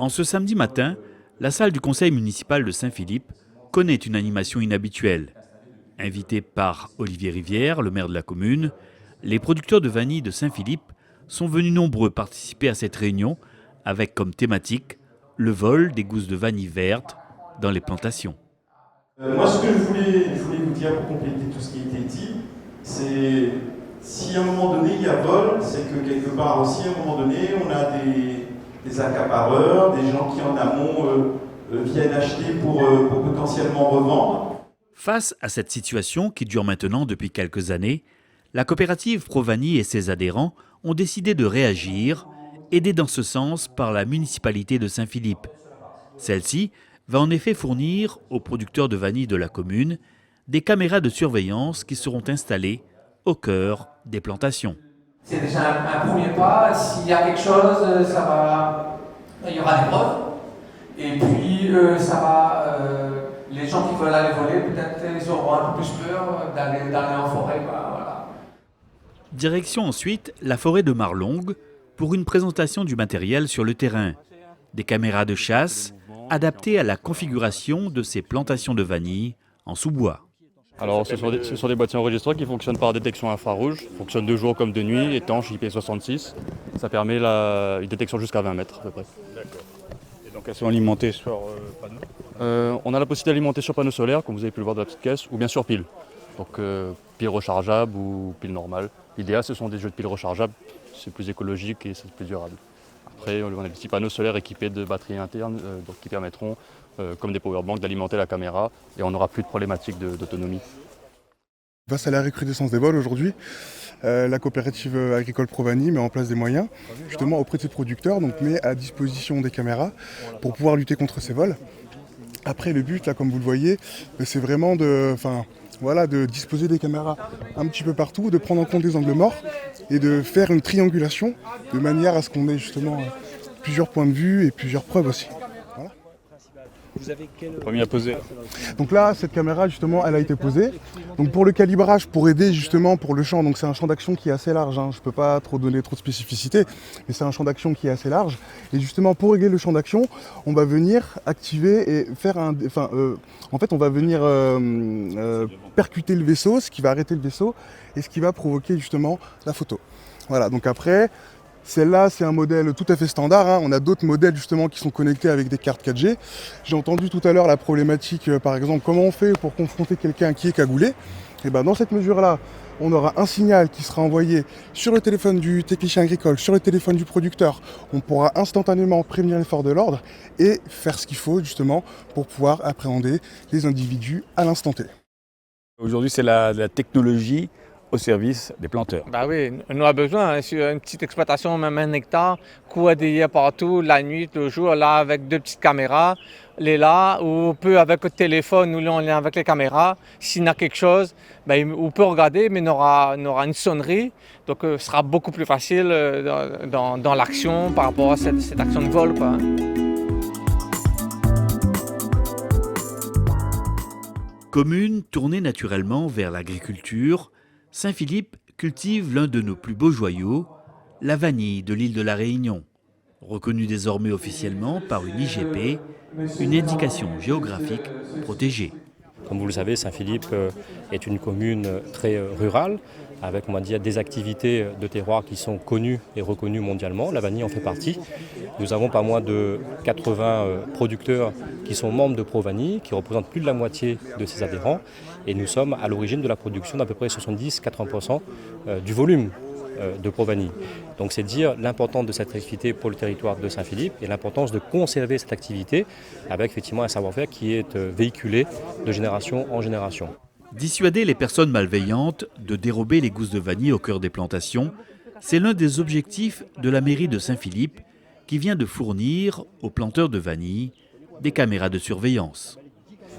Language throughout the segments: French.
En ce samedi matin, la salle du conseil municipal de Saint-Philippe connaît une animation inhabituelle. Invités par Olivier Rivière, le maire de la commune, les producteurs de vanille de Saint-Philippe sont venus nombreux participer à cette réunion avec comme thématique le vol des gousses de vanille verte dans les plantations. Moi, ce que je voulais vous dire pour compléter tout ce qui a été dit, c'est si à un moment donné il y a vol, c'est que quelque part aussi, à un moment donné, on a des accapareurs, des gens qui en amont viennent acheter pour potentiellement revendre. Face à cette situation qui dure maintenant depuis quelques années, la coopérative Provanie et ses adhérents ont décidé de réagir, aidés dans ce sens par la municipalité de Saint-Philippe. Celle-ci va en effet fournir aux producteurs de vanille de la commune des caméras de surveillance qui seront installées au cœur des plantations. C'est déjà un premier pas. S'il y a quelque chose, il y aura des preuves. Et puis, les gens qui veulent aller voler, peut-être ils auront un peu plus peur d'aller en forêt. Voilà. Direction ensuite la forêt de Marlongue pour une présentation du matériel sur le terrain. Des caméras de chasse adaptées à la configuration de ces plantations de vanille en sous-bois. Alors ce sont des boîtiers enregistreurs qui fonctionnent par détection infrarouge, fonctionnent de jour comme de nuit, étanches IP66. Ça permet une détection jusqu'à 20 mètres à peu près. D'accord. Et donc elles sont alimentées sur panneaux On a la possibilité d'alimenter sur panneaux solaires, comme vous avez pu le voir dans la petite caisse, ou bien sur pile. Donc pile rechargeable ou pile normale. L'idéal, ce sont des jeux de piles rechargeables, c'est plus écologique et c'est plus durable. Après, on a des petits panneaux solaires équipés de batteries internes qui permettront, comme des powerbanks, d'alimenter la caméra et on n'aura plus de problématique d'autonomie. Face à la recrudescence des vols aujourd'hui, la coopérative agricole Provanie met en place des moyens justement auprès de ses producteurs, donc met à disposition des caméras pour pouvoir lutter contre ces vols. Après le but, là, comme vous le voyez, c'est vraiment de disposer des caméras un petit peu partout, de prendre en compte les angles morts et de faire une triangulation de manière à ce qu'on ait justement plusieurs points de vue et plusieurs preuves aussi. Voilà. Vous avez premier à poser. Donc là, cette caméra, justement, elle a été posée. Donc pour le calibrage, pour aider justement pour le champ, donc c'est un champ d'action qui est assez large. Je ne peux pas donner trop de spécificité, mais c'est un champ d'action qui est assez large. Et justement, pour régler le champ d'action, on va venir activer et faire on va venir percuter le vaisseau, ce qui va arrêter le vaisseau et ce qui va provoquer justement la photo. Voilà, donc après, celle-là, c'est un modèle tout à fait standard. On a d'autres modèles justement qui sont connectés avec des cartes 4G. J'ai entendu tout à l'heure la problématique, par exemple, comment on fait pour confronter quelqu'un qui est cagoulé. Et ben, dans cette mesure-là, on aura un signal qui sera envoyé sur le téléphone du technicien agricole, sur le téléphone du producteur. On pourra instantanément prévenir les forces de l'ordre et faire ce qu'il faut justement pour pouvoir appréhender les individus à l'instant T. Aujourd'hui, c'est la technologie au service des planteurs. Bah oui, on a besoin, sur une petite exploitation, même 1 hectare, coordonné partout, la nuit, le jour, là, avec 2 petites caméras, les là, ou on peut avec le téléphone, ou là, on est avec les caméras, s'il y a quelque chose, on peut regarder, mais on aura une sonnerie, donc ce sera beaucoup plus facile dans l'action par rapport à cette action de vol, quoi. Commune tournée naturellement vers l'agriculture, Saint-Philippe cultive l'un de nos plus beaux joyaux, la vanille de l'île de la Réunion, reconnue désormais officiellement par une IGP, une indication géographique protégée. Comme vous le savez, Saint-Philippe est une commune très rurale, avec on va dire, des activités de terroir qui sont connues et reconnues mondialement. La vanille en fait partie. Nous avons pas moins de 80 producteurs qui sont membres de Provanie, qui représentent plus de la moitié de ses adhérents. Et nous sommes à l'origine de la production d'à peu près 70-80% du volume de Provanie. Donc c'est dire l'importance de cette activité pour le territoire de Saint-Philippe et l'importance de conserver cette activité avec effectivement un savoir-faire qui est véhiculé de génération en génération. Dissuader les personnes malveillantes de dérober les gousses de vanille au cœur des plantations, c'est l'un des objectifs de la mairie de Saint-Philippe qui vient de fournir aux planteurs de vanille des caméras de surveillance.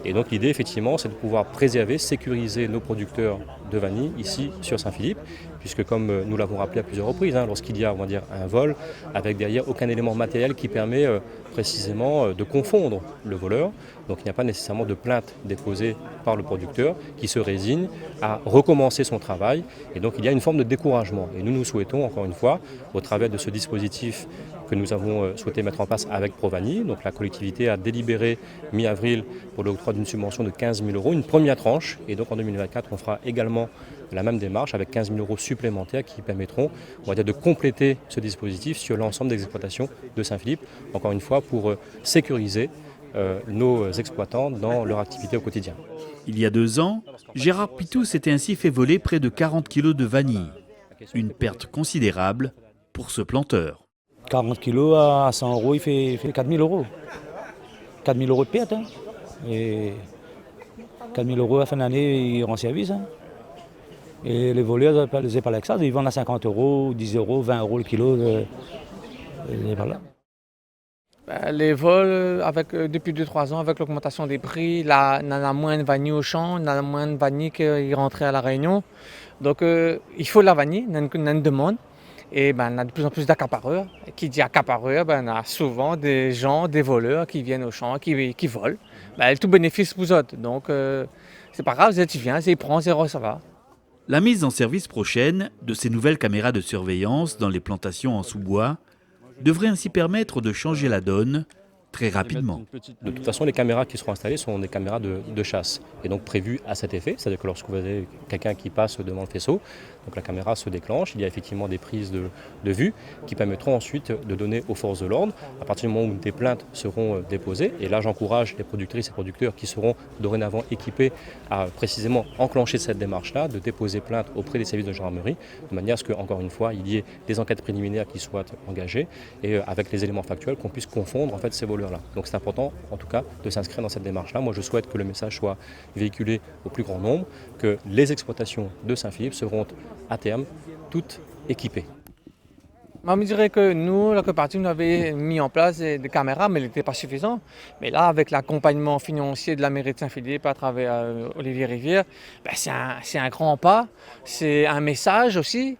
Et donc l'idée effectivement c'est de pouvoir préserver, sécuriser nos producteurs de vanille ici sur Saint-Philippe puisque comme nous l'avons rappelé à plusieurs reprises, lorsqu'il y a, on va dire, un vol, avec derrière aucun élément matériel qui permet précisément de confondre le voleur, donc il n'y a pas nécessairement de plainte déposée par le producteur qui se résigne à recommencer son travail, et donc il y a une forme de découragement. Et nous souhaitons, encore une fois, au travers de ce dispositif que nous avons souhaité mettre en place avec Provani, donc la collectivité a délibéré mi-avril pour l'octroi d'une subvention de 15 000 €, une première tranche, et donc en 2024 on fera également la même démarche avec 15 000 € supplémentaires qui permettront, on va dire, de compléter ce dispositif sur l'ensemble des exploitations de Saint-Philippe, encore une fois pour sécuriser nos exploitants dans leur activité au quotidien. Il y a 2 ans, Gérard Pitou s'était ainsi fait voler près de 40 kilos de vanille. Une perte considérable pour ce planteur. 40 kilos à 100 €, il fait 4 000 €. 4 000 € de perte. Et 4 000 € à la fin d'année, ils rendent service. Et les voleurs, c'est pas avec ça, ils vendent à 50 €, 10 €, 20 € le kilo. Par là. Les vols, depuis 2-3 ans, avec l'augmentation des prix, là, on en a moins de vanille au champ, on en a moins de vanille qui rentrait à La Réunion. Donc il faut de la vanille, on a une demande. Et on a de plus en plus d'accapareurs. Qui dit accapareur, on a souvent des gens, des voleurs qui viennent au champ, qui volent. Tout bénéfice pour eux. Donc c'est pas grave, tu viens, il prend, ça va. La mise en service prochaine de ces nouvelles caméras de surveillance dans les plantations en sous-bois devrait ainsi permettre de changer la donne très rapidement. De toute façon, les caméras qui seront installées sont des caméras de chasse et donc prévues à cet effet, c'est-à-dire que lorsque vous avez quelqu'un qui passe devant le faisceau, donc la caméra se déclenche, il y a effectivement des prises de vue qui permettront ensuite de donner aux forces de l'ordre à partir du moment où des plaintes seront déposées. Et là, j'encourage les productrices et producteurs qui seront dorénavant équipés à précisément enclencher cette démarche-là, de déposer plainte auprès des services de gendarmerie, de manière à ce qu'encore une fois, il y ait des enquêtes préliminaires qui soient engagées et avec les éléments factuels, qu'on puisse confondre en fait ces voleurs-là. Donc c'est important, en tout cas, de s'inscrire dans cette démarche-là. Moi, je souhaite que le message soit véhiculé au plus grand nombre, que les exploitations de Saint-Philippe seront à terme toutes équipées. Moi, je dirais que nous, la coopérative, nous avait mis en place des caméras, mais elles n'étaient pas suffisantes. Mais là, avec l'accompagnement financier de la mairie de Saint-Philippe à travers Olivier Rivière, c'est un grand pas. C'est un message aussi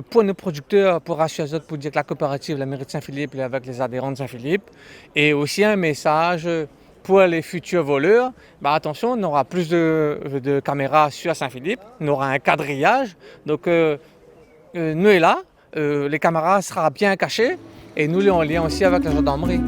pour nos producteurs, pour rassurer les autres, pour dire que la coopérative, la mairie de Saint-Philippe, est avec les adhérents de Saint-Philippe. Et aussi un message pour les futurs voleurs. Attention, on aura plus de caméras sur Saint-Philippe, on aura un quadrillage. Donc, nous et là, les caméras seront bien cachées et nous, on est en lien aussi avec la gendarmerie.